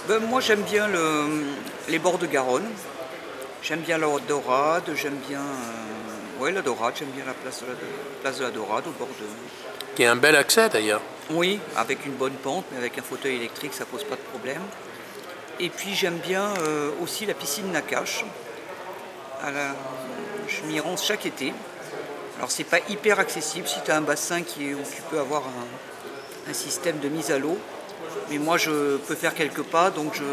Ben, moi j'aime bien les bords de Garonne. J'aime bien la Dorade, j'aime bien ouais, la Dorade, j'aime bien la place de la Dorade au bord de... Qui a un bel accès d'ailleurs. Oui, avec une bonne pente, mais avec un fauteuil électrique, ça pose pas de problème. Et puis j'aime bien aussi la piscine Nakache. Je m'y rends chaque été. Alors c'est pas hyper accessible si tu as un bassin où tu peux avoir un système de mise à l'eau. Mais moi je peux faire quelques pas, donc je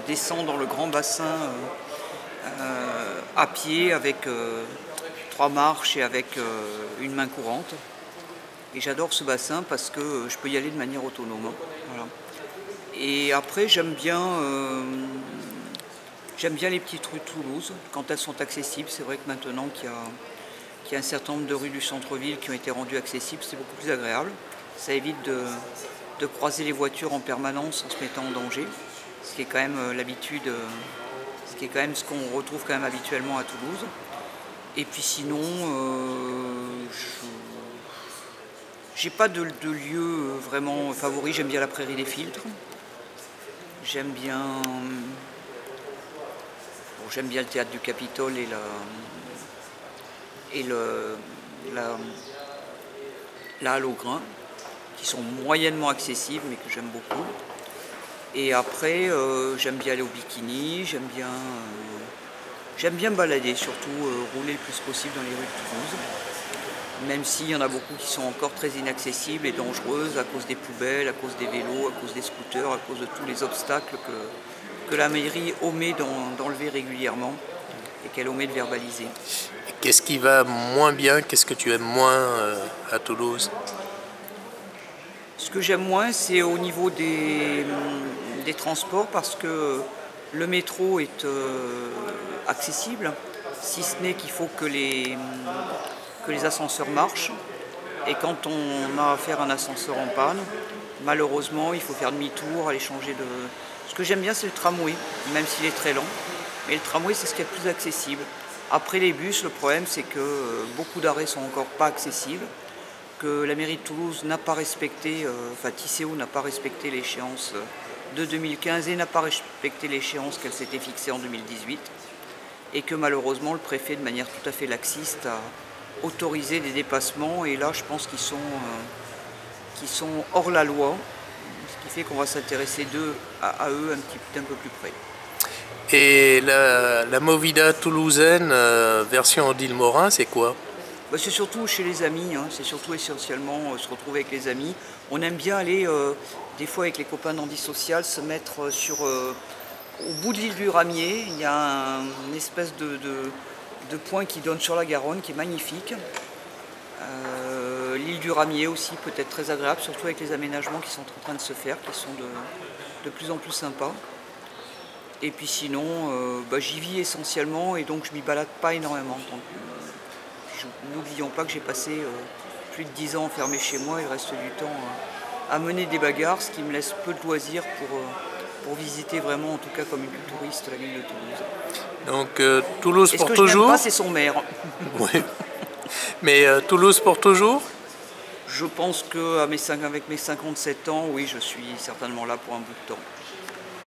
descends dans le grand bassin à pied avec 3 marches et avec une main courante. Et j'adore ce bassin parce que je peux y aller de manière autonome. Voilà. Et après j'aime bien les petites rues de Toulouse quand elles sont accessibles. C'est vrai que maintenant qu'il y a un certain nombre de rues du centre-ville qui ont été rendues accessibles, c'est beaucoup plus agréable. Ça évite de croiser les voitures en permanence en se mettant en danger, ce qui est quand même l'habitude, ce qu'on retrouve quand même habituellement à Toulouse. Et puis sinon, j'ai pas de lieu vraiment favori. J'aime bien la Prairie des Filtres. J'aime bien le théâtre du Capitole et la Halle au Grain, qui sont moyennement accessibles mais que j'aime beaucoup. Et après j'aime bien aller au bikini, j'aime bien me balader, surtout rouler le plus possible dans les rues de Toulouse, même s'il y en a beaucoup qui sont encore très inaccessibles et dangereuses à cause des poubelles, à cause des vélos, à cause des scooters, à cause de tous les obstacles que la mairie omet d'enlever régulièrement et qu'elle omet de verbaliser. Qu'est-ce qui va moins bien? Qu'est-ce que tu aimes moins à Toulouse? Ce que j'aime moins, c'est au niveau des transports, parce que le métro est accessible, si ce n'est qu'il faut que les ascenseurs marchent. Et quand on a affaire à un ascenseur en panne, malheureusement, il faut faire demi-tour, aller changer de... Ce que j'aime bien, c'est le tramway, même s'il est très lent. Mais le tramway, c'est ce qui est le plus accessible. Après les bus, le problème, c'est que beaucoup d'arrêts sont encore pas accessibles, que la mairie de Toulouse n'a pas respecté, Tisséo n'a pas respecté l'échéance de 2015 et n'a pas respecté l'échéance qu'elle s'était fixée en 2018, et que malheureusement le préfet, de manière tout à fait laxiste, a autorisé des dépassements, et là je pense qu'ils sont hors la loi, ce qui fait qu'on va s'intéresser à eux un peu plus près. Et la Movida toulousaine version Odile Morin, c'est quoi? Bah, c'est surtout chez les amis, hein. C'est surtout essentiellement se retrouver avec les amis. On aime bien aller, des fois avec les copains d'Antisocial, se mettre au bout de l'île du Ramier. Il y a une espèce de point qui donne sur la Garonne, qui est magnifique. L'île du Ramier aussi peut être très agréable, surtout avec les aménagements qui sont en train de se faire, qui sont de plus en plus sympas. Et puis sinon, j'y vis essentiellement et donc je m'y balade pas énormément. N'oublions pas que j'ai passé plus de 10 ans enfermé chez moi et il reste du temps à mener des bagarres, ce qui me laisse peu de loisirs pour visiter vraiment, en tout cas comme une touriste, la ville de Toulouse. Donc Toulouse pour toujours. Ce que je n'aime pas, c'est son maire. Oui. Mais Toulouse pour toujours? Je pense qu'avec mes 57 ans, oui, je suis certainement là pour un bout de temps.